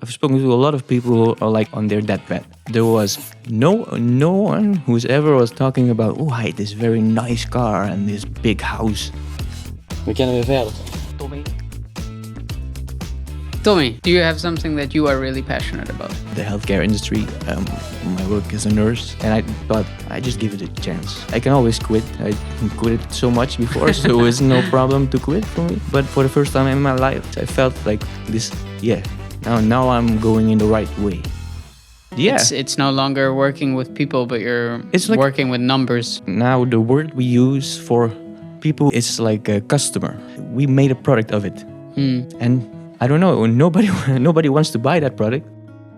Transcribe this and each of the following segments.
I've spoken to a lot of people who are like on their deathbed. There was no one who's ever was talking about, oh, I had this very nice car and this big house. We kennen weer verder. Tommie, do you have something that you are really passionate about? The healthcare industry, my work as a nurse, and I thought I just give it a chance. I can always quit. I quit it so much before, so it's no problem to quit for me. But for the first time in my life, I felt like this, now I'm going in the right way. Yeah. It's no longer working with people, but it's like working with numbers. Now the word we use for people is like a customer. We made a product of it. And I don't know, nobody wants to buy that product.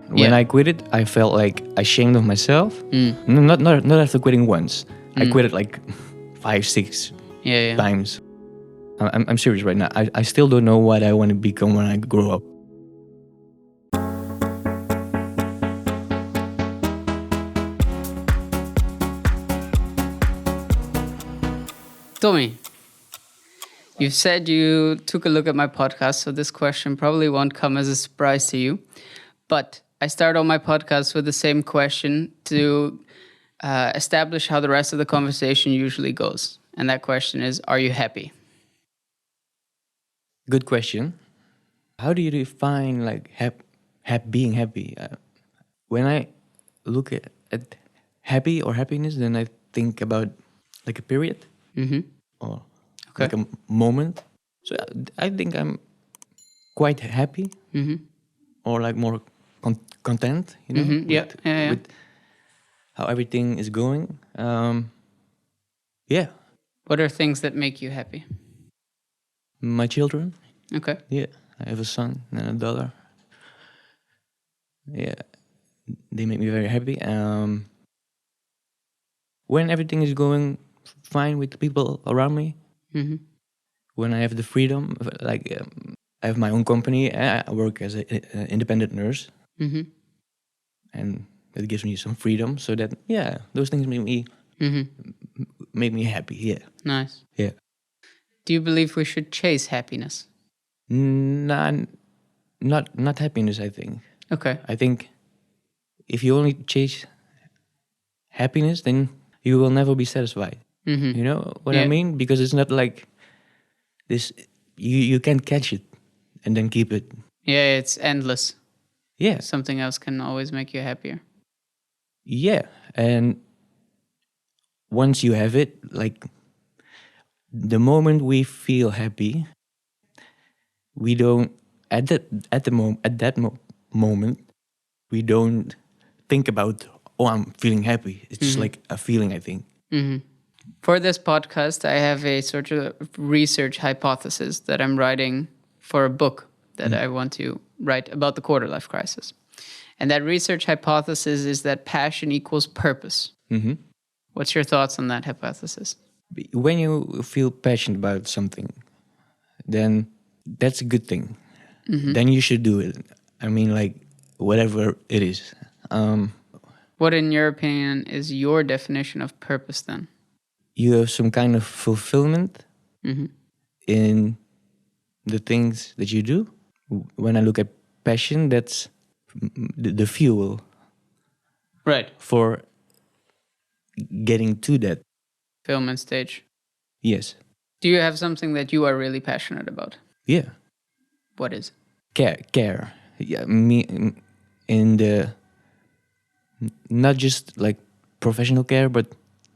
When I quit it, I felt like ashamed of myself. Not after quitting once. I quit it like 5, 6 times. I'm serious right now. I still don't know what I want to become when I grow up. Tommie, you said you took a look at my podcast, so this question probably won't come as a surprise to you. But I start all my podcasts with the same question to establish how the rest of the conversation usually goes. And that question is, are you happy? Good question. How do you define like being happy? When I look at happy or happiness, then I think about like a period. Or like a moment. So I think I'm quite happy or like more content, with how everything is going. What are things that make you happy? My children. Okay. Yeah, I have a son and a daughter. Yeah, they make me very happy. When everything is going fine with the people around me, when I have the freedom, like I have my own company, I work as an independent nurse, and that gives me some freedom. So that those things make me happy. Yeah. Nice. Yeah. Do you believe we should chase happiness? Not happiness. I think. Okay. I think if you only chase happiness, then you will never be satisfied. You know what I mean? Because it's not like this. You can't catch it and then keep it. Yeah, it's endless. Yeah. Something else can always make you happier. Yeah, and once you have it, like the moment we feel happy, we don't at that moment we don't think about, oh, I'm feeling happy. It's just like a feeling, I think. For this podcast, I have a sort of research hypothesis that I'm writing for a book that I want to write about the quarter-life crisis. And that research hypothesis is that passion equals purpose. What's your thoughts on that hypothesis? When you feel passionate about something, then that's a good thing. Then you should do it. I mean, like, whatever it is. What, in your opinion, is your definition of purpose then? You have some kind of fulfillment in the things that you do. When I look at passion, that's the fuel. Right. For getting to that. Fulfillment stage. Yes. Do you have something that you are really passionate about? Yeah. What is it? Care. Yeah, me in the not just like professional care, but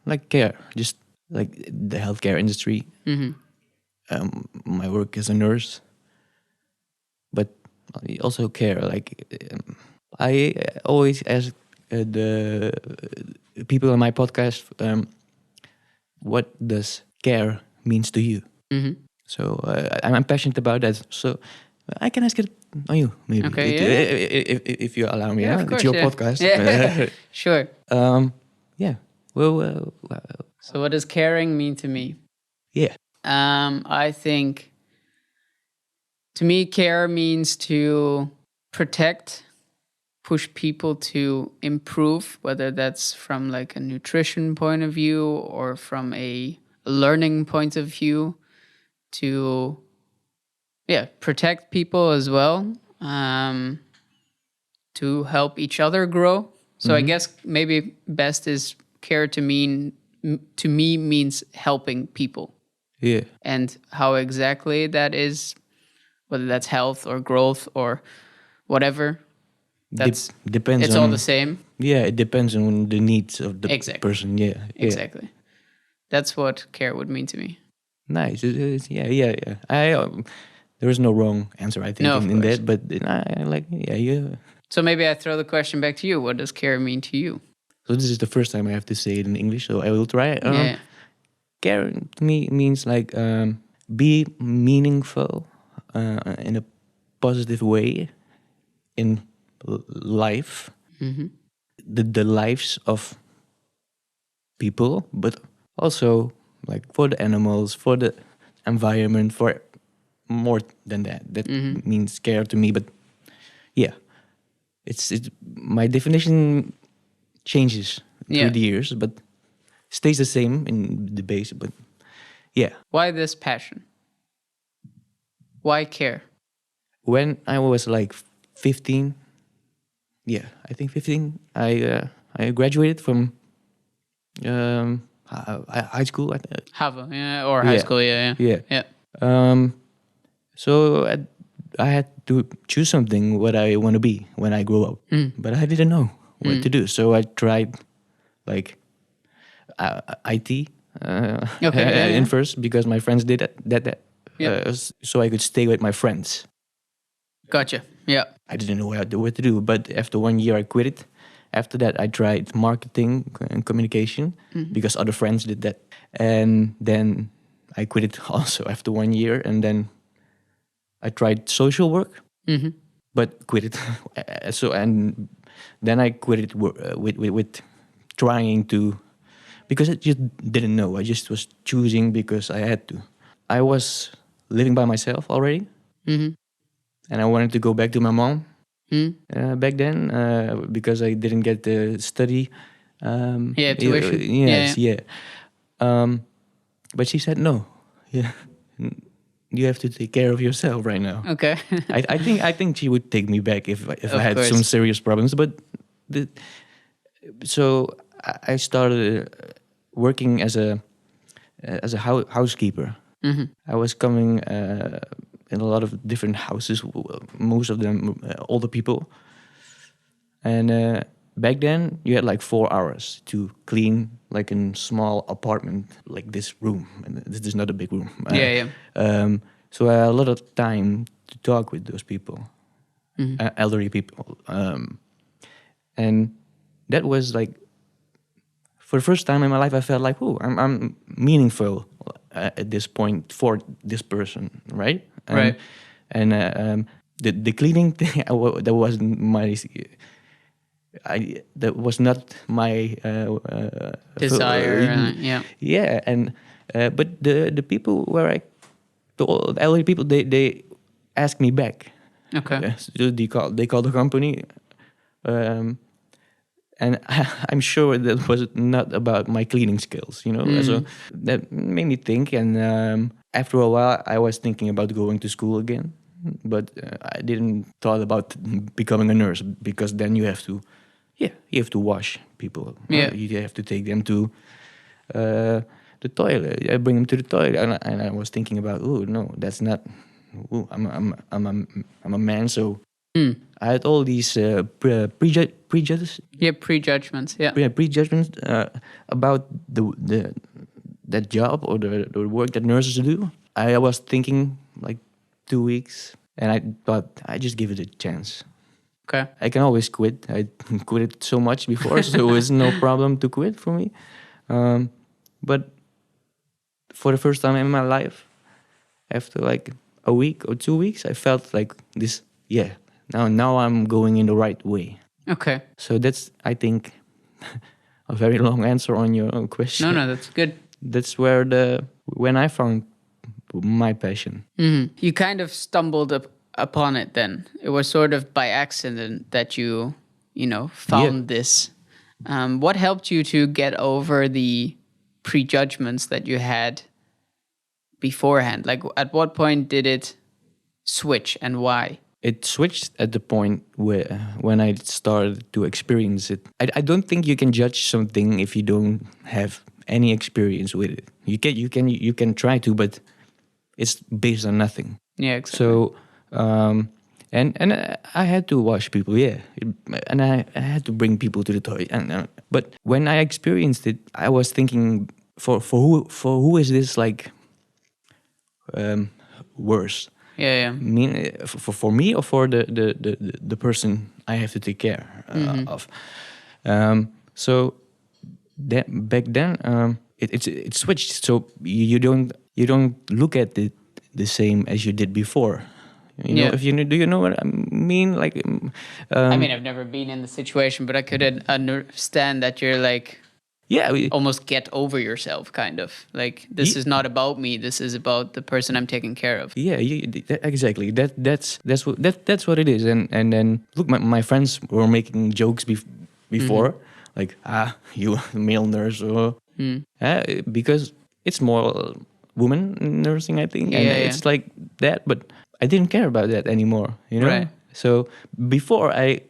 like care, just like the healthcare industry. My work as a nurse, but also care. Like I always ask the people on my podcast, what does care means to you? So I'm passionate about that. So I can ask it on you, maybe. Okay, if you allow me. Yeah, of course, it's your yeah. podcast. Yeah. Sure. Yeah. Well. So what does caring mean to me? Yeah. I think, to me, care means to protect, push people to improve, whether that's from like a nutrition point of view or from a learning point of view, to protect people as well. to help each other grow. So I guess maybe best is care to me means helping people. Yeah. And how exactly that is, whether that's health or growth or whatever, that's Depends it's on all the same. Yeah, it depends on the needs of the Exactly. person. Yeah. Exactly. That's what care would mean to me. Nice. Yeah. There is no wrong answer, I think, No, of in course. that. But I like, yeah. So maybe I throw the question back to you. What does care mean to you? So this is the first time I have to say it in English, so I will try. Yeah. Care to me means like be meaningful in a positive way in life, the lives of people, but also like for the animals, for the environment, for more than that. That means care to me. But yeah, it's my definition changes Yeah. through the years, but stays the same in the base. But yeah, Why this passion? Why care? when I was like 15, yeah, I think 15, I graduated from high school. Hava, yeah, or high Yeah. school, yeah. Yeah. So I had to choose something what I want to be when I grow up, but I didn't know what to do. So I tried like IT Okay, in first because my friends did that. Yeah. So I could stay with my friends. Gotcha. Yeah. I didn't know what to do, but after 1 year I quit it. After that I tried marketing and communication because other friends did that, and then I quit it also after 1 year, and then I tried social work, but quit it. So and then I quit it with trying to, because I just didn't know. I just was choosing because I had to. I was living by myself already, and I wanted to go back to my mom back then because I didn't get the study. Yeah, tuition. Yes, yeah. But she said no. Yeah, you have to take care of yourself right now. Okay. I think she would take me back if I had course. some serious problems. But so I started working as a housekeeper. I was coming in a lot of different houses, most of them older people. And back then, you had like 4 hours to clean like a small apartment, like this room. And this is not a big room. Yeah. So I had a lot of time to talk with those people, elderly people. And that was like, for the first time in my life, I felt like, oh, I'm meaningful at this point for this person, right? Right. And the cleaning thing, that wasn't my. That was not my Desire. Yeah. Yeah, and but the people where the elderly people, they asked me back. Okay. So they call the company, and I'm sure that was not about my cleaning skills, you know. So that made me think, and after a while, I was thinking about going to school again, but I didn't thought about becoming a nurse because then you have to. Yeah, you have to wash people. Yeah. You have to take them to the toilet. I bring them to the toilet, and I was thinking about, oh no, that's not. Ooh, I'm a man, so I had all these prejudices. Yeah, prejudgments. Yeah. Prejudgments about that job or the work that nurses do. I was thinking like 2 weeks, and I thought I just give it a chance. Okay. I can always quit. I quit it so much before, so it was no problem to quit for me. But for the first time in my life, after like a week or 2 weeks, I felt like this. Yeah, now I'm going in the right way. Okay. So that's, I think, a very long answer on your question. No, that's good. That's where when I found my passion. You kind of stumbled upon it then. It was sort of by accident that you found this. What helped you to get over the prejudgments that you had beforehand? Like, at what point did it switch and why? it switched at the point where when I started to experience it. I don't think you can judge something if you don't have any experience with it. You can try to, but it's based on nothing. Yeah, exactly. So, and I had to wash people, yeah, and I had to bring people to the toilet. But when I experienced it, I was thinking, for who is this like worse? Yeah. For me or for the person I have to take care of. So that back then it switched. So you don't look at it the same as you did before. You know, if you do you know what I mean? Like, I mean, I've never been in the situation, but I could understand that you're like, almost get over yourself, kind of. Like, this is not about me. This is about the person I'm taking care of. Yeah, exactly. That's what it is. And then look, my friends were making jokes before, like you male nurse, or because it's more woman nursing, I think, and it's like that. But I didn't care about that anymore, you know. Right. So before I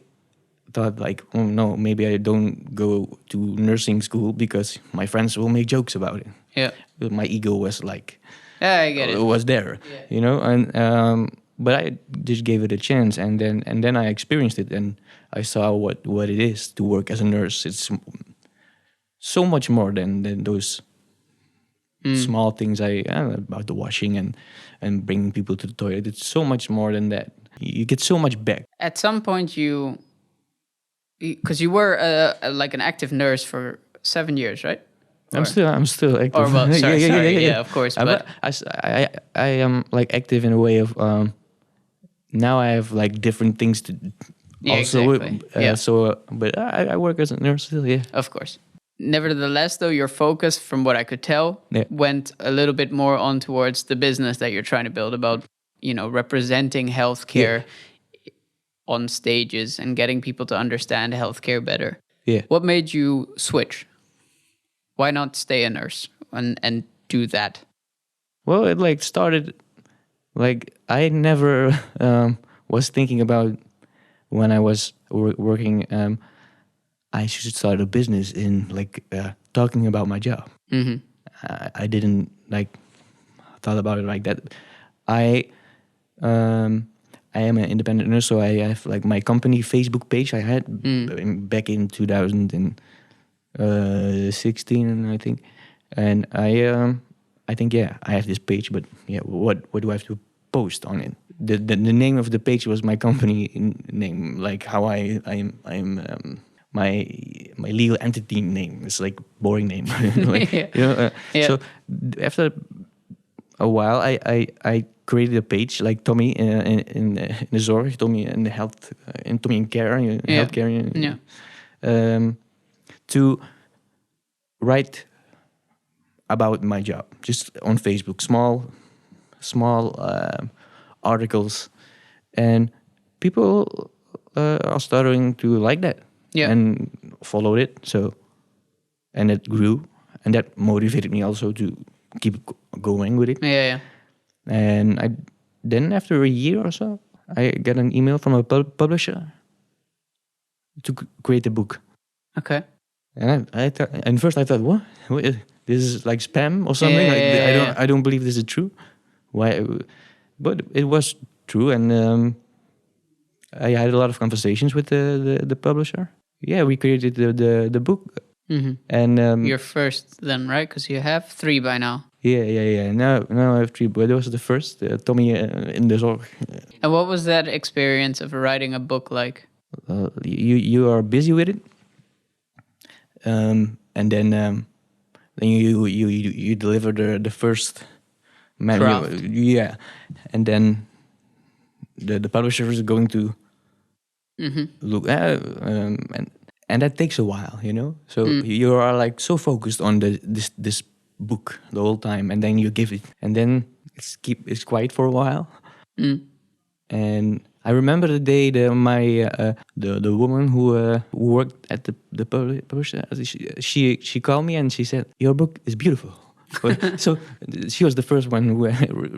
thought like, oh no, maybe I don't go to nursing school because my friends will make jokes about it. Yeah. My ego was like, I get it. was there, you know, and but I just gave it a chance, and then I experienced it, and I saw what it is to work as a nurse. It's so much more than those small things about the washing and bringing people to the toilet. It's so much more than that. You get so much back. At some point, because you were like an active nurse for 7 years, right? I'm still active. Or well, sorry, of course. But I am like active in a way of now I have like different things to also. Exactly. So, but I work as a nurse still. Yeah, of course. Nevertheless, though, your focus, from what I could tell, went a little bit more on towards the business that you're trying to build, about, you know, representing healthcare on stages and getting people to understand healthcare better. Yeah. What made you switch? Why not stay a nurse and do that? Well, it like started, like I never was thinking about when I was working. I should start a business in like talking about my job. Mm-hmm. I didn't like thought about it like that. I am an independent nurse, so I have like my company Facebook page I had back in 2016, I think, and I think I have this page, but what do I have to post on it? The name of the page was my company name, like how I'm my legal entity name. It's like boring name. Like, you know, so after a while, I created a page like Tommie in the zorg, Tommie in the health, in Tommie in care, healthcare, to write about my job, just on Facebook, small articles, and people are starting to like that. And followed it. So, and it grew, and that motivated me also to keep going with it. And then after a year or so, I got an email from a publisher to create a book. Okay. And and first I thought, what? This is like spam or something. I don't believe this is true. Why? But it was true, and I had a lot of conversations with the publisher. Yeah, we created the book. Mm-hmm. And your first then, right? Because you have 3 by now. Yeah. Now I have 3, but it was the first, Tommie in the zorg. And what was that experience of writing a book like? You are busy with it, and then you deliver the first manual. Yeah, and then the publisher is going to look at and that takes a while, you know. So you are like so focused on this book the whole time, and then you give it, and then it's quiet for a while. And I remember the day the woman who worked at the publisher, she called me and she said, "Your book is beautiful." So she was the first one who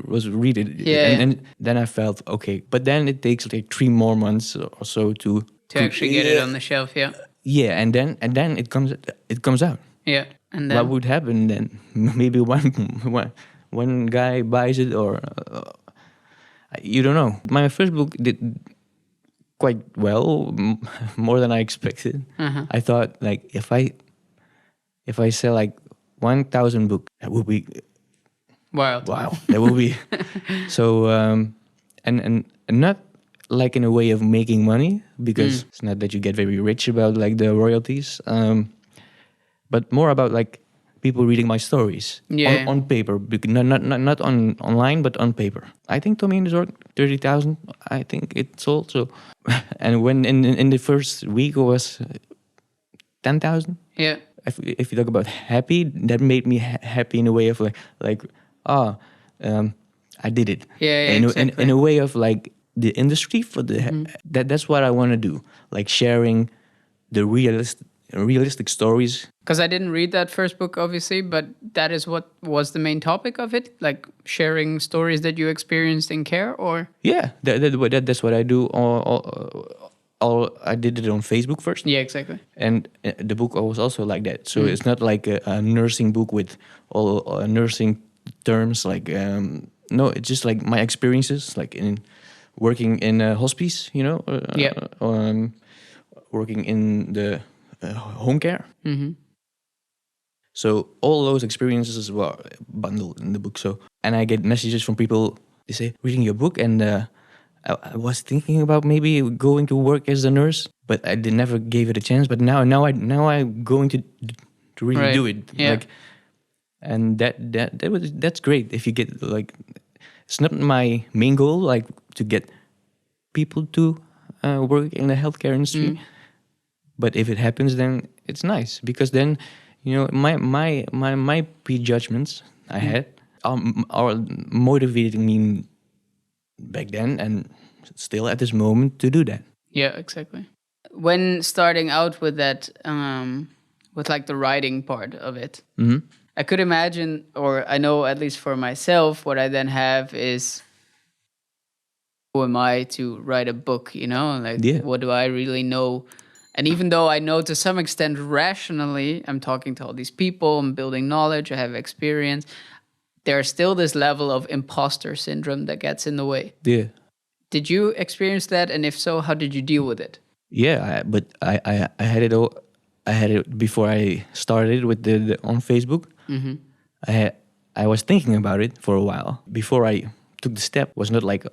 was read it. Yeah. And then I felt, okay. But then it takes like 3 more months or so to actually get it on the shelf. Yeah. Yeah, and then it comes out. Yeah. And What then would happen then? Maybe one guy buys it, or you don't know. My first book did quite well, more than I expected. I thought, like, if I sell like 1,000 books, that would be wild. wow. That would be so. And not like in a way of making money, because it's not that you get very rich about like the royalties. But more about like people reading my stories on paper, not on online, but on paper. I think Tommie Niessen 30,000. I think it sold. So, and when in the first week it was 10,000. Yeah. If you talk about happy, that made me happy in a way of like I did it. Yeah, In a way of like the industry for the that's what I want to do, like sharing the realistic stories. Because I didn't read that first book, obviously, but that is what was the main topic of it, like sharing stories that you experienced in care, or Yeah, that's what I do. All I did it on Facebook first. yeah, exactly. And the book was also like that. So it's not like a nursing book with all nursing terms. Like no, it's just like my experiences, like in working in a hospice, working in the home care. So all those experiences were bundled in the book. So, and I get messages from people. They say, reading your book, and I was thinking about maybe going to work as a nurse, but I never gave it a chance. But now I'm going to really do it. Yeah. Like, and that's great. If you get like, it's not my main goal, like to get people to work in the healthcare industry. But if it happens, then it's nice, because then, my prejudgments I had are motivating me back then and still at this moment to do that. Yeah, exactly. When starting out with that, with like the writing part of it, I could imagine, or I know at least for myself, what I then have is, who am I to write a book? Like, what do I really know? And even though I know to some extent rationally, I'm talking to all these people, I'm building knowledge, I have experience, there's still this level of imposter syndrome that gets in the way. Yeah. Did you experience that? And if so, how did you deal with it? Yeah, but I had it all. I had it before I started with the on Facebook. I was thinking about it for a while before I took the step. Was not like,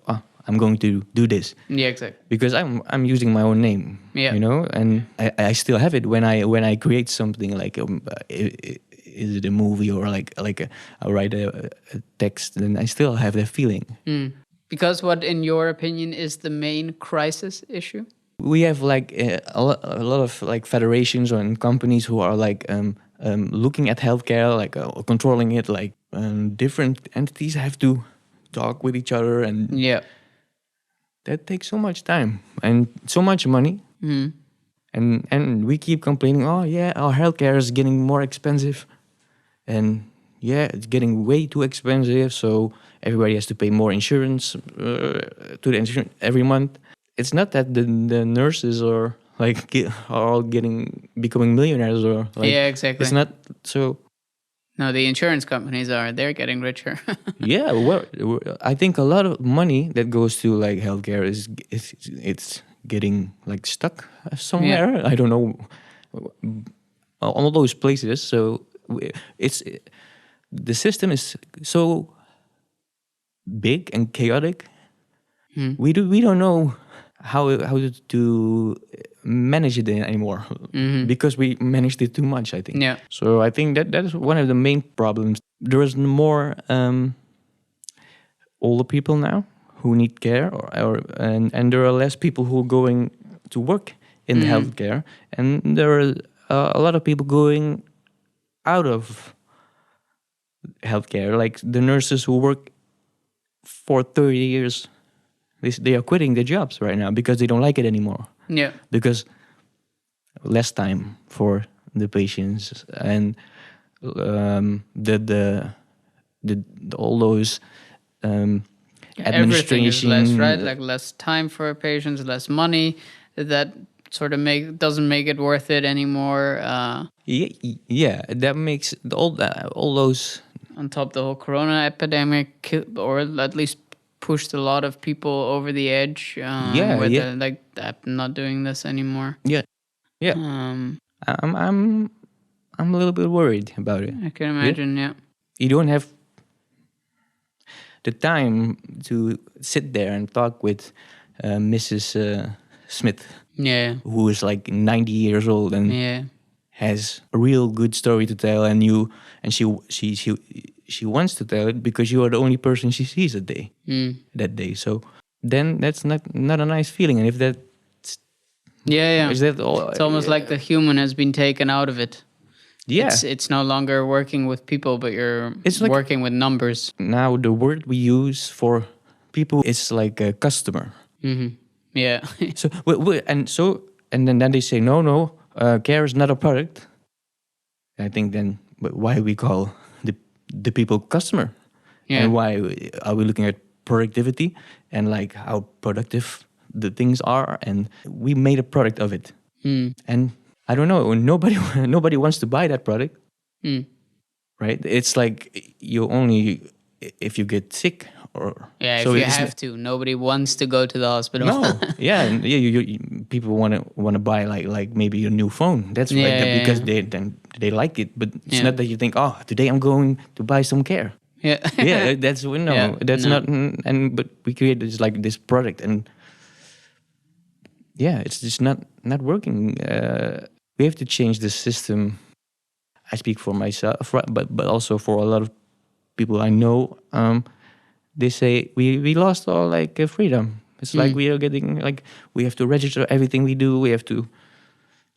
I'm going to do this. Yeah, exactly. Because I'm using my own name. Yeah. And I still have it when I create something, like is it a movie or like I write a text, then I still have that feeling. Because what, in your opinion, is the main crisis issue? We have like a lot of like federations and companies who are like looking at healthcare, like controlling it, like different entities have to talk with each other, and that takes so much time and so much money. And we keep complaining, oh yeah, our healthcare is getting more expensive, and yeah, it's getting way too expensive, so everybody has to pay more insurance to the insurance every month. It's not that the nurses are like are all becoming millionaires, or like, yeah, exactly. It's not so. No, the insurance companies they're getting richer. Yeah, well, I think a lot of money that goes to like healthcare it's getting like stuck somewhere. Yeah. I don't know, all those places. So it's the system is so big and chaotic. We don't know how to manage it anymore, because we managed it too much, I think. Yeah. So I think that is one of the main problems. There is more older people now who need care, and there are less people who are going to work in the healthcare, and there are a lot of people going out of healthcare, like the nurses who work for 30 years. They are quitting their jobs right now because they don't like it anymore. Yeah. Because less time for the patients, and all those Everything is less, administration. right? Like less time for patients, less money. That sort of doesn't make it worth it anymore. Yeah, that makes all those. On top, the whole Corona epidemic, or at least pushed a lot of people over the edge. Yeah, Where yeah. they're like, I'm not doing this anymore. Yeah, yeah. Um, I'm a little bit worried about it. I can imagine. Yeah. You don't have the time to sit there and talk with Mrs. Smith, Yeah. who is like 90 years old and Yeah. has a real good story to tell, and she wants to tell it because you are the only person she sees that day. So then that's not a nice feeling. And if that Yeah. is that all, It's almost like the human has been taken out of it. yeah. It's no longer working with people, but you're It's like- working with numbers. Now the word we use for people is like a customer. Yeah. So and then they say no, care is not a product. I think then why we call the people customer, Yeah. and why are we looking at productivity and like how productive the things are, and we made a product of it. And I don't know, nobody wants to buy that product, right? It's like you only if you get sick or Yeah, so if you it's have to. Nobody wants to go to the hospital. no, yeah, and people want to buy like maybe a new phone. That's right, Yeah, because yeah. they like it. But it's Yeah. not that you think, oh, today I'm going to buy some care. Yeah. Yeah, that's no, Yeah, that's no. not. And but we create this product, and yeah, it's just not working. We have to change the system. I speak for myself, but also for a lot of people I know. They say we lost all like freedom. It's like we are getting like we have to register everything we do. We have to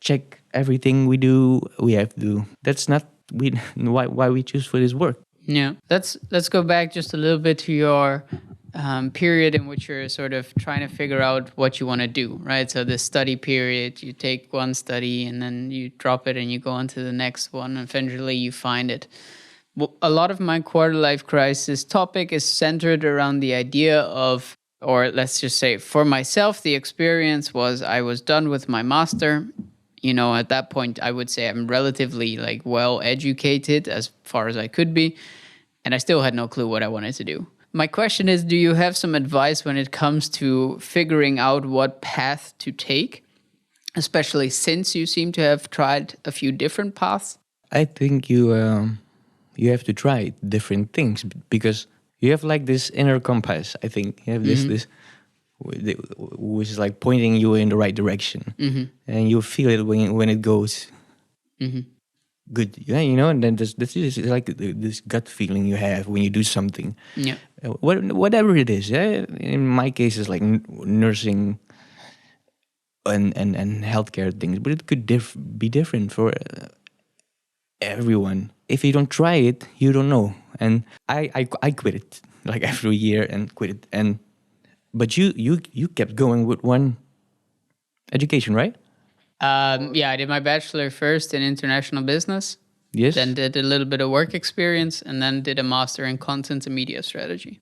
check everything we do. We have to. That's not why we choose for this work. Yeah. Let's go back just a little bit to your period in which you're sort of trying to figure out what you want to do, right? So the study period, you take one study and then you drop it and you go on to the next one. And eventually you find it. A lot of my quarter life crisis topic is centered around the idea of, or let's just say for myself, the experience was I was done with my master. You know, at that point, I would say I'm relatively like well educated as far as I could be. And I still had no clue what I wanted to do. My question is, do you have some advice when it comes to figuring out what path to take, especially since you seem to have tried a few different paths? I think you have to try different things because you have like this inner compass. I think you have this which is like pointing you in the right direction, and you feel it when it goes good. Yeah, you know, and then this is like this gut feeling you have when you do something. Yeah. Whatever it is. Yeah, in my case, it's like nursing and healthcare things, but it could be different for everyone. If you don't try it, you don't know. And I quit it like after a year and quit it. But you kept going with one education, right? Yeah, I did my bachelor first in international business. Yes. Then did a little bit of work experience, and then did a master in content and media strategy.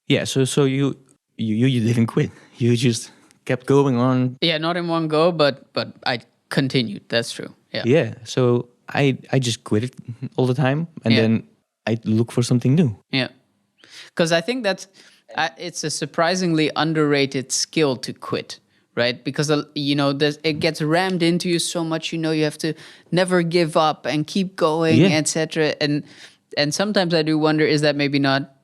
Yeah. So you didn't quit. You just kept going on. Yeah, not in one go, but I continued. That's true. Yeah. Yeah. So I just quit it all the time, and then I look for something new. Yeah, because I think that's it's a surprisingly underrated skill to quit, right? Because you know it gets rammed into you so much. You know you have to never give up and keep going, etc. And sometimes I do wonder, is that maybe not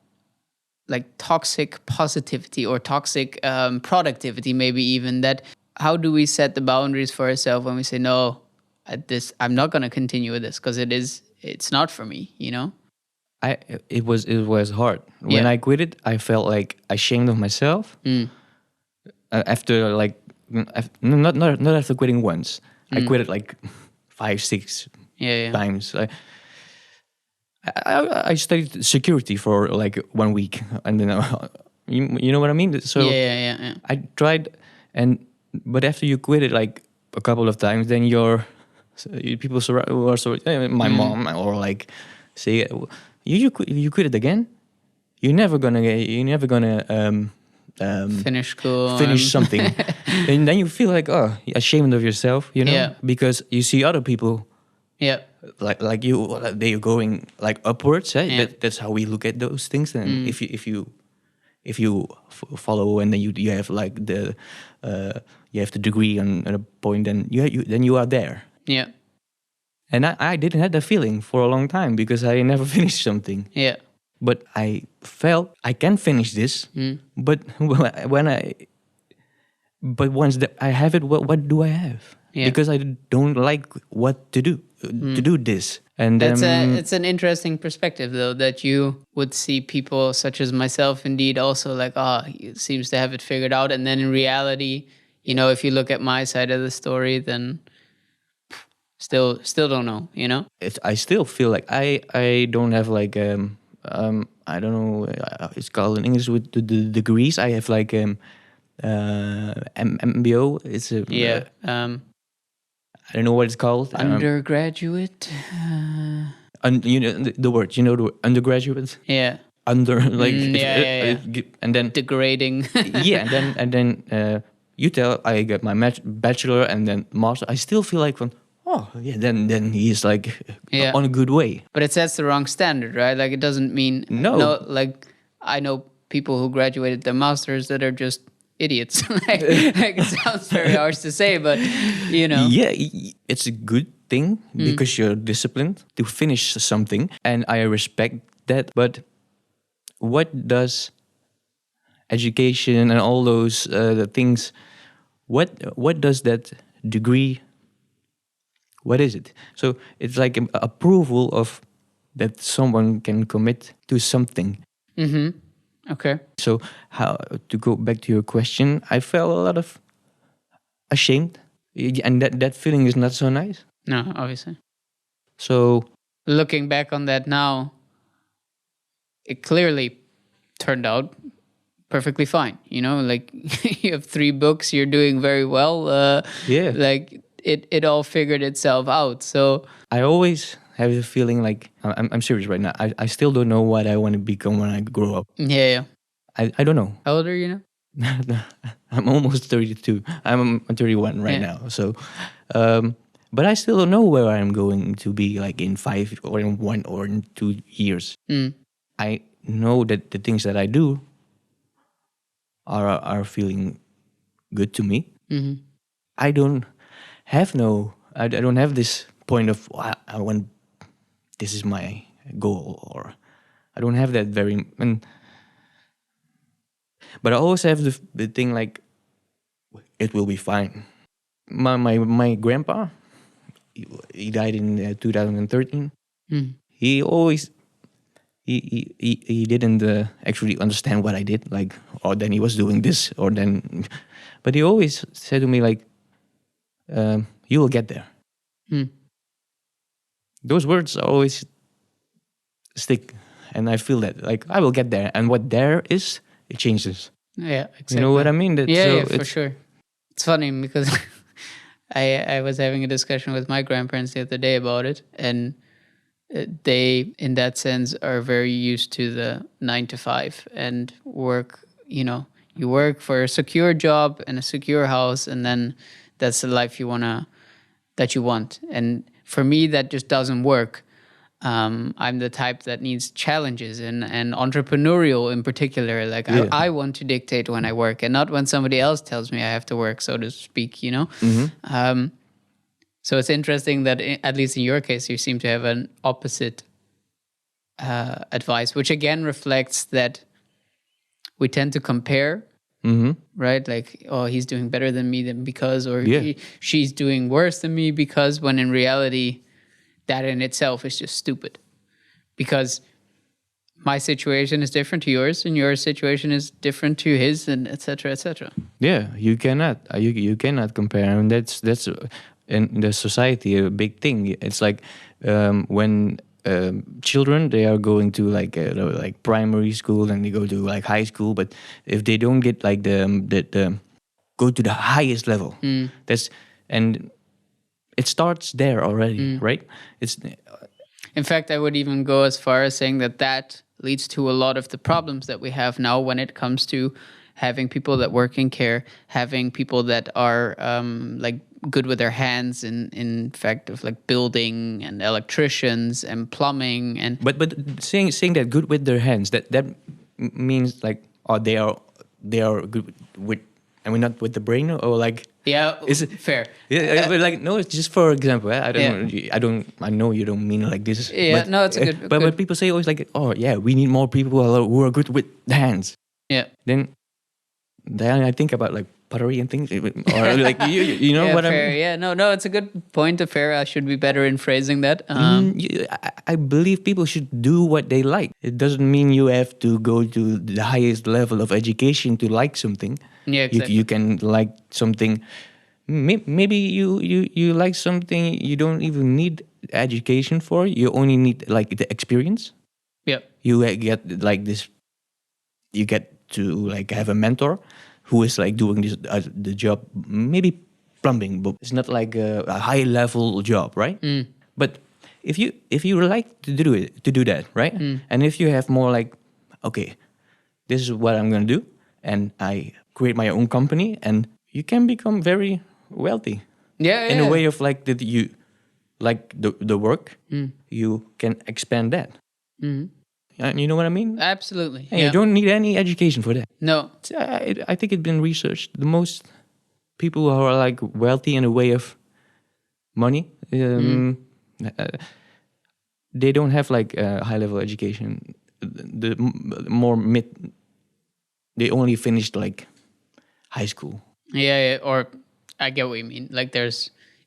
like toxic positivity or toxic productivity? Maybe even that. How do we set the boundaries for ourselves when we say no? I'm not going to continue with this because it's not for me, you know? It was hard. When I quit it, I felt like ashamed of myself. After like, not after quitting once. I quit it like 5, 6 times. I studied security for like 1 week, and then you know what I mean? So yeah. I tried, but after you quit it like a couple of times, then your people who are my mom, or like say, you quit it again. You're never gonna Finish school. finish something, and then you feel like ashamed of yourself, Yeah. because you see other people Yeah. like you, they're going like upwards. Eh? Yeah. That's how we look at those things. And if you follow, and then you have like you have the degree on a point, then you are there. Yeah. And I didn't have that feeling for a long time because I never finished something. Yeah. But I felt I can finish this. But once that I have it, what do I have? Yeah. Because I don't like what to do to do this. And It's an interesting perspective, though, that you would see people such as myself, indeed, also like, he seems to have it figured out. And then in reality, if you look at my side of the story, then still don't know, I still feel like I don't have like I don't know, it's called in English with the degrees. I have like MBO. It's a I don't know what it's called. Undergraduate. The word. The word undergraduate. Yeah. Under like yeah. and then Degrading. yeah, and then you tell I get my bachelor and then master. I still feel like then he's like on a good way. But it sets the wrong standard, right? Like it doesn't mean no. Like I know people who graduated their masters that are just idiots. like it sounds very harsh to say, but Yeah, it's a good thing because you're disciplined to finish something, and I respect that. But what does education and all those things? What does that degree? What is it? So it's like an approval of that someone can commit to something. Okay. So how to go back to your question? I felt a lot of ashamed, and that feeling is not so nice. No, obviously. So looking back on that now, it clearly turned out perfectly fine. Like you have 3 books, you're doing very well. yeah, Like it all figured itself out. So I always have the feeling like I'm serious right now. I still don't know what I want to become when I grow up. Yeah. I don't know. How old are you now? I'm almost 32. I'm 31 right now. So, but I still don't know where I'm going to be like in 5 or in 1 or in 2 years. I know that the things that I do are feeling good to me. I don't have I don't have this point of I want, this is my goal, or I don't have that but I always have the thing like it will be fine. My grandpa, he died in 2013. He always he didn't actually understand what I did, like, or then he was doing this, or then, but he always said to me like, you will get there. Those words always stick, and I feel that like I will get there, and what there is, it changes. Yeah, exactly. You know what I mean? Yeah, for sure. It's funny because I was having a discussion with my grandparents the other day about it, and they, in that sense, are very used to the 9 to 5 and work. You work for a secure job and a secure house, and then that's the life that you want. And for me, that just doesn't work. I'm the type that needs challenges and entrepreneurial in particular. Like I want to dictate when I work, and not when somebody else tells me I have to work, so to speak, So it's interesting that at least in your case, you seem to have an opposite advice, which again reflects that we tend to compare, right? Like, oh, he's doing better than me because, or she's doing worse than me because, when in reality, that in itself is just stupid, because my situation is different to yours, and your situation is different to his, and et cetera, et cetera. Yeah, you cannot. You cannot compare, and that's in the society a big thing. It's like when children, they are going to like primary school, and they go to like high school, but if they don't get like the go to the highest level, and it starts there already, right? It's In fact, I would even go as far as saying that leads to a lot of the problems that we have now when it comes to having people that work in care, having people that are like good with their hands in fact of like building and electricians and plumbing and but saying that good with their hands, that means like, oh, they are good with, I mean, not with the brain, or like, yeah, is it fair? Yeah, but like, no, it's just for example. I don't, Yeah. I know you don't mean it like this. Yeah, but, no, it's a good. But good. people say always like, oh yeah, we need more people who are good with the hands. Yeah. Then I think about like pottery and things, or like you know Yeah, what fair. I mean. Yeah, no, it's a good point of fair. I should be better in phrasing that. I believe people should do what they like. It doesn't mean you have to go to the highest level of education to like something. Yeah, exactly. You can like something. Maybe you like something you don't even need education for. You only need like the experience. Yeah. You get like this. You get to like have a mentor who is like doing this the job, maybe plumbing, but it's not like a high level job, right? But if you like to do that, right? And if you have more like, okay, this is what I'm gonna do, and I create my own company, and you can become very wealthy. Yeah, In a way of like that you like the work, you can expand that. You know what I mean? Absolutely. And you don't need any education for that. No. I think it's been researched. The most people who are like wealthy in a way of money, they don't have like a high level education. The more mid, they only finished like high school. Yeah, or I get what you mean. Like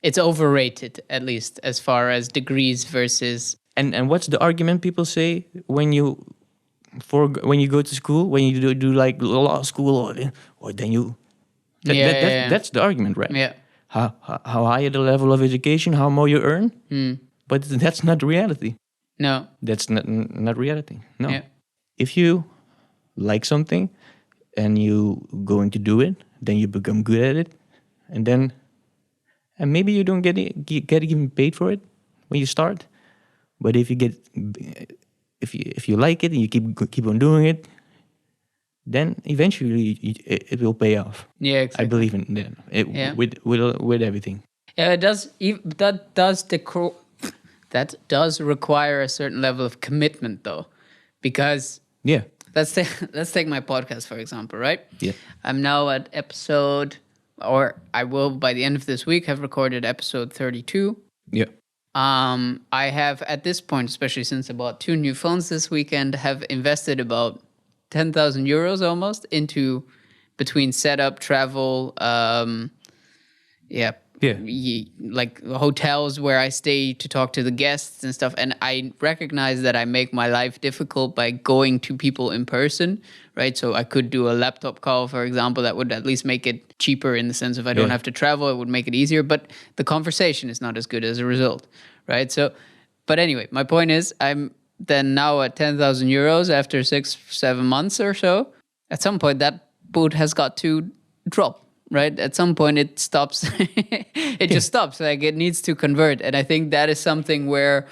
it's overrated, at least as far as degrees versus. And what's the argument people say when you go to school, when you do like law school, or then you that's the argument, right? Yeah. How higher the level of education, how more you earn. But that's not reality. No. That's not reality. No. Yeah. If you like something and you going to do it, then you become good at it, and maybe you don't get even paid for it when you start. But if you like it and you keep on doing it, then eventually it will pay off. Yeah, exactly. I believe in that. With everything. Yeah, it does. That does require a certain level of commitment, though, because Yeah. let's take my podcast for example, right? Yeah. I'm now at episode, or I will by the end of this week have recorded episode 32. Yeah. I have at this point, especially since I bought 2 new phones this weekend, have invested about 10,000 euros almost into between setup, travel, like hotels where I stay to talk to the guests and stuff. And I recognize that I make my life difficult by going to people in person, right? So I could do a laptop call, for example, that would at least make it cheaper in the sense if I don't have to travel, it would make it easier. But the conversation is not as good as a result, right? So, but anyway, my point is I'm then now at 10,000 euros after 6-7 months or so. At some point, that boot has got to drop, right? At some point, it stops. It just stops. Like it needs to convert. And I think that is something where,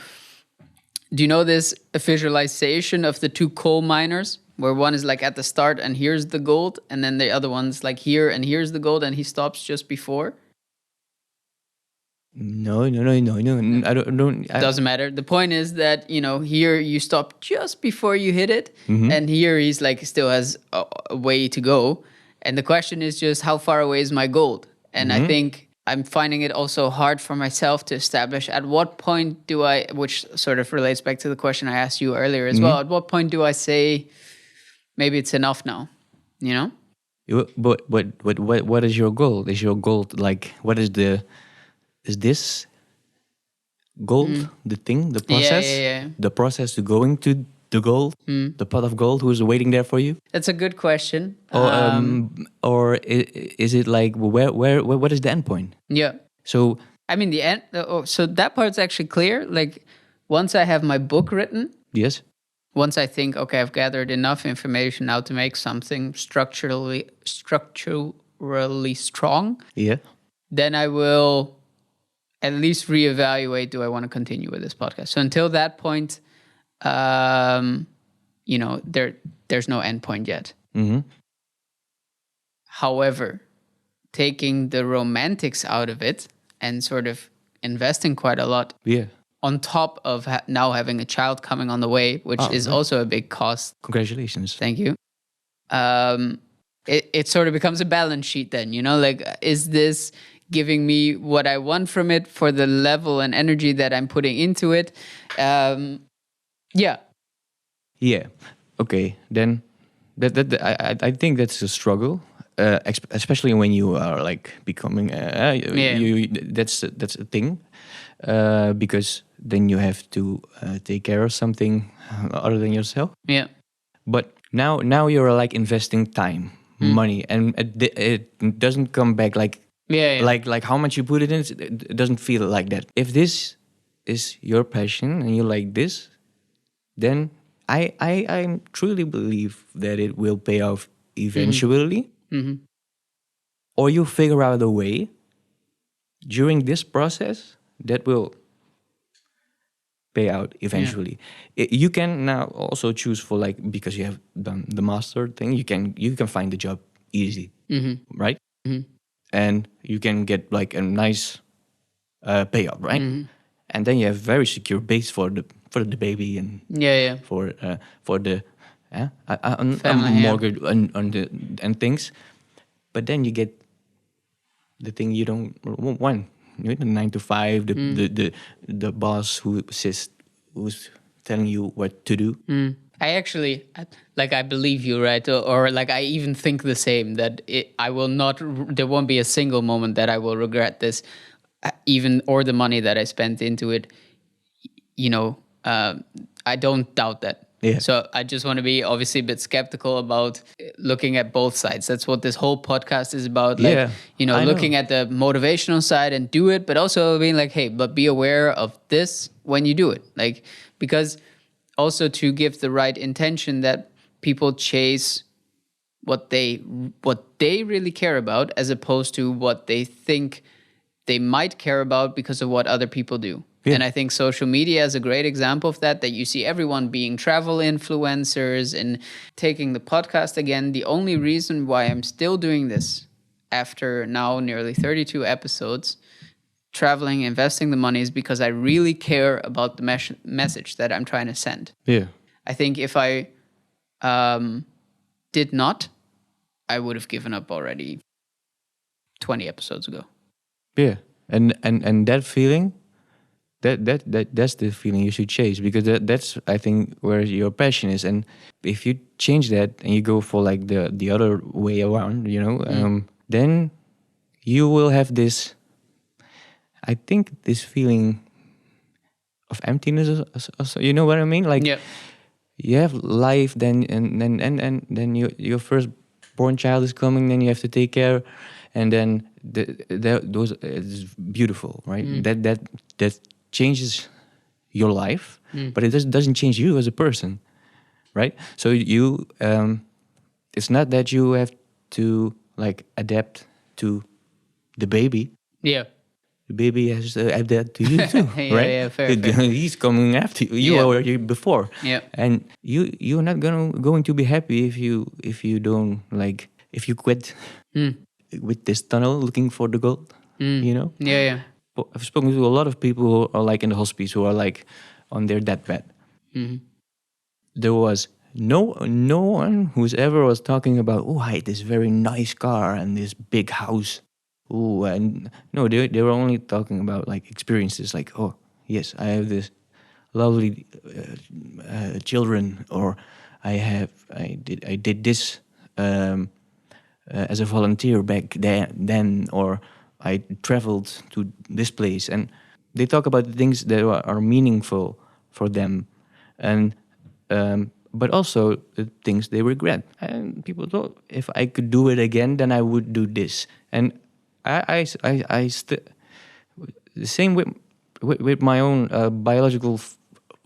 do you know this visualization of the 2 coal miners? Where one is like at the start and here's the gold, and then the other one's like here and here's the gold, and he stops just before. No. I don't. Doesn't matter. The point is that, here you stop just before you hit it, and here he's like still has a way to go. And the question is just how far away is my gold? And I think I'm finding it also hard for myself to establish at what point do I, which sort of relates back to the question I asked you earlier as well. At what point do I say maybe it's enough now? But what is your goal? Is your goal like what is this gold the thing, the process? Yeah. The process to going to the gold, the pot of gold who's waiting there for you? That's a good question. Or is it like what is the end point? Yeah. So I mean the end. So that part's actually clear. Like once I have my book written, yes. Once I think, okay, I've gathered enough information now to make something structurally strong. Yeah. Then I will at least reevaluate, do I want to continue with this podcast? So until that point, there's no end point yet. However, taking the romantics out of it and sort of investing quite a lot on top of now having a child coming on the way, which is also a big cost. Congratulations. Thank you. It sort of becomes a balance sheet then, like, is this giving me what I want from it for the level and energy that I'm putting into it? Yeah. Okay. Then I think that's a struggle, especially when you are like becoming. That's a thing, because then you have to take care of something other than yourself. Yeah. But now you're like investing time, money, and it doesn't come back like. Like how much you put it in, it doesn't feel like that. If this is your passion and you like this, then I truly believe that it will pay off eventually. Or you figure out a way during this process that will pay out eventually. You can now also choose for, like, because you have done the master thing, you can find the job easy, right? And you can get like a nice payout, right? And then you have very secure base for the baby and for the mortgage and things. But then you get the thing you don't want, the 9 to 5, the boss who's telling you what to do. I actually, I believe you, right? Or like, I even think the same, that there won't be a single moment that I will regret this, or the money that I spent into it. I don't doubt that. Yeah. So I just want to be obviously a bit skeptical about looking at both sides. That's what this whole podcast is about. Looking at the motivational side and do it, but also being like, hey, but be aware of this when you do it. Like, because also to give the right intention that people chase what they really care about, as opposed to what they think they might care about because of what other people do. Yeah. And I think social media is a great example of that you see everyone being travel influencers and taking the podcast again. The only reason why I'm still doing this after now nearly 32 episodes, traveling, investing the money, is because I really care about the message that I'm trying to send. Yeah. I think if I did not, I would have given up already 20 episodes ago. Yeah. And that feeling, that's the feeling you should chase, because that's I think where your passion is. And if you change that and you go for like the other way around, then you will have this, I think, this feeling of emptiness. You know what I mean? Like, you have life, then then your firstborn child is coming, then you have to take care, and then those it's beautiful, right? That changes your life, but it doesn't change you as a person, right? So you, it's not that you have to like adapt to the baby. Yeah. The baby has to adapt to you too, right? Yeah, fair. He's coming after you. You were here before, and you're not going to be happy if you don't, like, if you quit with this tunnel looking for the gold. Yeah. I've spoken to a lot of people who are like in the hospice, who are like on their deathbed. There was no one who's ever was talking about, oh, I had this very nice car and this big house. Oh, and no, they were only talking about like experiences, like, oh yes, I have this lovely children, or I did this as a volunteer back then, or I traveled to this place. And they talk about the things that are meaningful for them, and but also the things they regret. And people thought, if I could do it again, then I would do this. And I the same with my own biological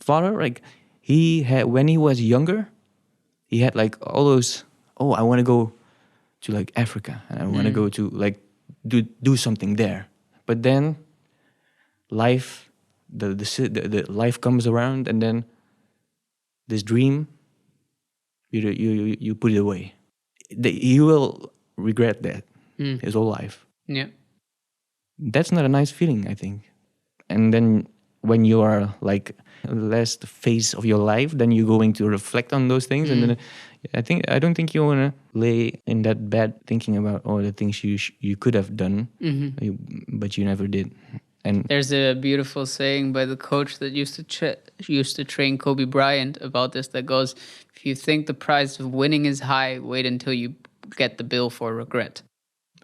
father. Like, he had, when he was younger, he had like all those, oh, I want to go to like Africa, and I want to go to like do something there. But then life, the life comes around, and then this dream, you put it away. You will regret that his whole life. Yeah. That's not a nice feeling, I think. And then when you are like last phase of your life, then you're going to reflect on those things, and then I don't think you wanna lay in that bed thinking about all the things you could have done, but you never did. And There's a beautiful saying by the coach that used to train Kobe Bryant about this that goes, if you think the price of winning is high, wait until you get the bill for regret.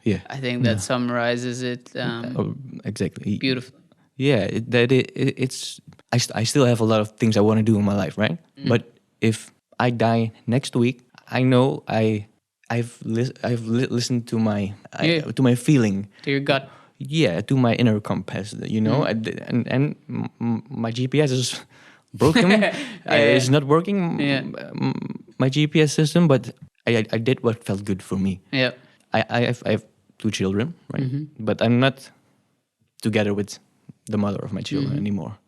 yeah, I think that summarizes it exactly. beautifully. Yeah, it's I still have a lot of things I want to do in my life, right? But if I die next week, I know I've listened to my to my feeling. To your gut. Yeah, to my inner compass, you know, and my GPS is broken. It's not working. Yeah. My GPS system, but I did what felt good for me. Yeah. I have 2 children, right? But I'm not together with the mother of my children anymore.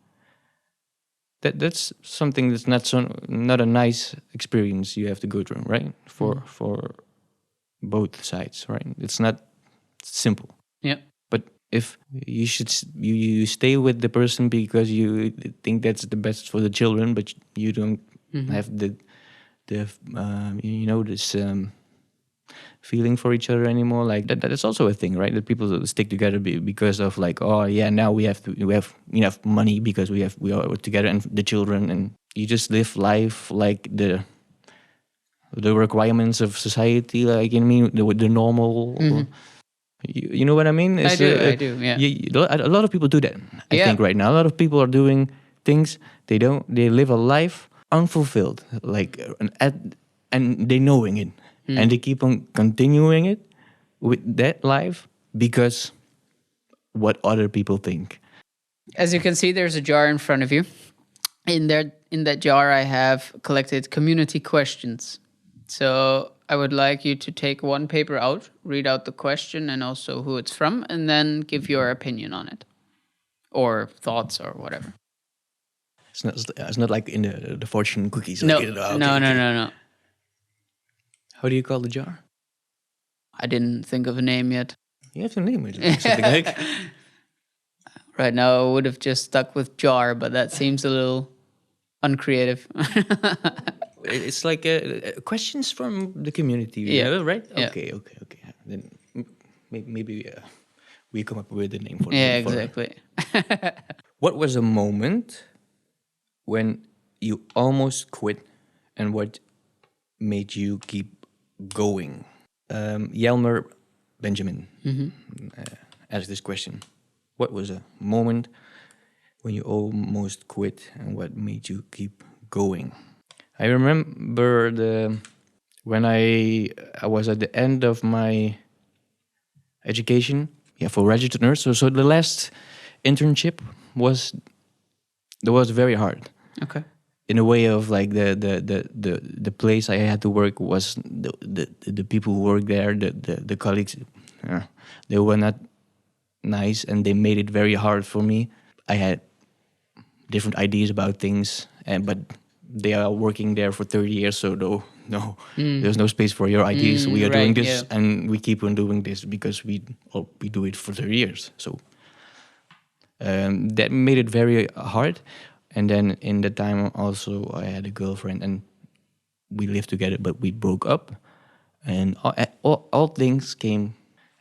That's something that's not a nice experience you have to go through, right? For both sides, right? It's not simple. Yeah. But if you should you stay with the person because you think that's the best for the children, but you don't have the this feeling for each other anymore, like that's also a thing, right? That people stick together because of like, oh yeah, now we have enough money because we are together, and the children, and you just live life like the requirements of society, like, the normal. You know what I mean? I do, yeah. A lot of people do that. I think right now a lot of people are doing things they live a life unfulfilled, like and they knowing it, and they keep on continuing it with that life because what other people think. As you can see, there's a jar in front of you. In that jar, I have collected community questions. So I would like you to take one paper out, read out the question and also who it's from, and then give your opinion on it, or thoughts, or whatever. It's not like in the fortune cookies. No, like, okay, no. How do you call the jar? I didn't think of a name yet. You have to name it. Something like. Right now, I would have just stuck with jar, but that seems a little uncreative. It's like questions from the community, right? Yeah. Okay. Then maybe we come up with a name for it. Yeah, exactly. What was a moment when you almost quit, and what made you keep going? Yelmer Benjamin asked this question. What was a moment when you almost quit, and what made you keep going? I remember when I was at the end of my education, for registered nurse. So the last internship was very hard. Okay. In a way of like the place I had to work was the people who worked there, the colleagues, they were not nice, and they made it very hard for me. I had different ideas about things, but they are working there for 30 years, so there's no space for your ideas. We are doing this, and we keep on doing this because we do it for 30 years. So that made it very hard. And then in the time also, I had a girlfriend, and we lived together, but we broke up, and all things came.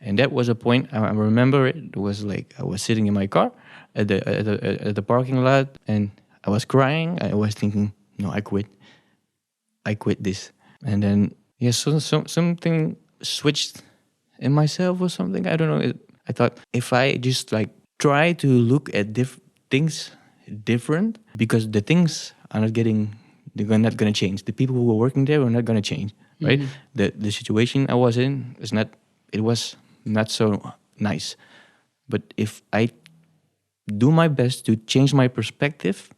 And that was a point, I remember it was like I was sitting in my car at the parking lot, and I was crying. I was thinking, no, I quit this. And then something switched in myself or something. I don't know. I thought if I just like try to look at things different, because the things are not going to change. The people who were working there were not going to change, right? The situation I was in was not so nice. But if I do my best to change my perspective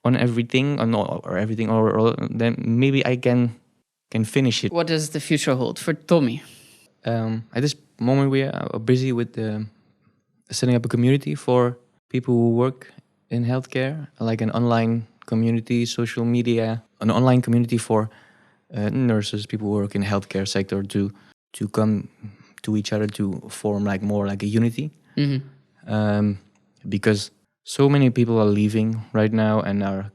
on everything, or then maybe I can finish it. What does the future hold for Tommie? At this moment, we are busy with setting up a community for people who work in healthcare, like an online community, social media, an online community for nurses, people who work in healthcare sector to come to each other to form like more like a unity. Because so many people are leaving right now and are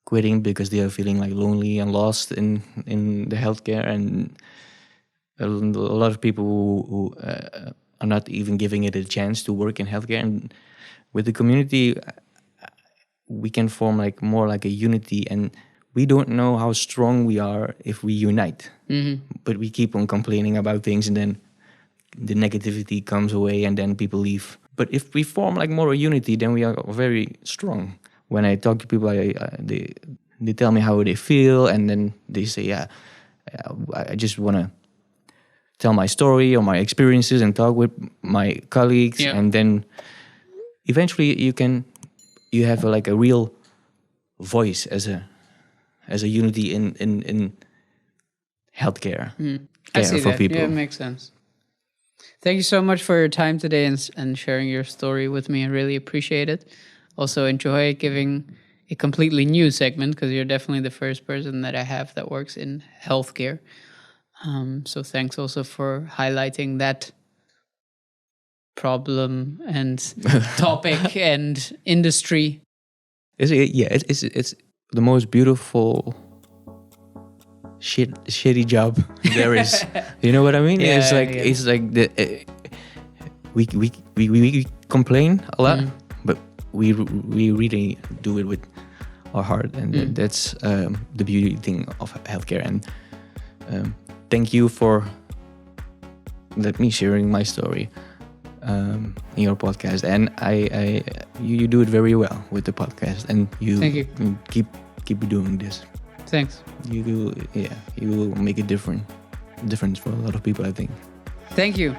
quitting because they are feeling like lonely and lost in the healthcare, and a lot of people who are not even giving it a chance to work in healthcare. And with the community, we can form like more like a unity, and we don't know how strong we are if we unite. But we keep on complaining about things, and then the negativity comes away, and then people leave. But if we form like more a unity, then we are very strong. When I talk to people, they tell me how they feel, and then they say, "Yeah, I just want to tell my story or my experiences and talk with my colleagues," and then eventually you have like a real voice as a unity in healthcare I see for that. people. Yeah, it makes sense. Thank you so much for your time today and sharing your story with me. I really appreciate it. Also enjoy giving a completely new segment, because you're definitely the first person that I have that works in healthcare. So thanks also for highlighting that problem and topic and industry. It's the most beautiful shitty job there is. You know what I mean? It's like the we complain a lot, but we really do it with our heart, and that's the beauty thing of healthcare. And thank you for let me sharing my story in your podcast. And you do it very well with the podcast, and Thank you. keep doing this. Thanks. You will make a difference for a lot of people, I think. Thank you.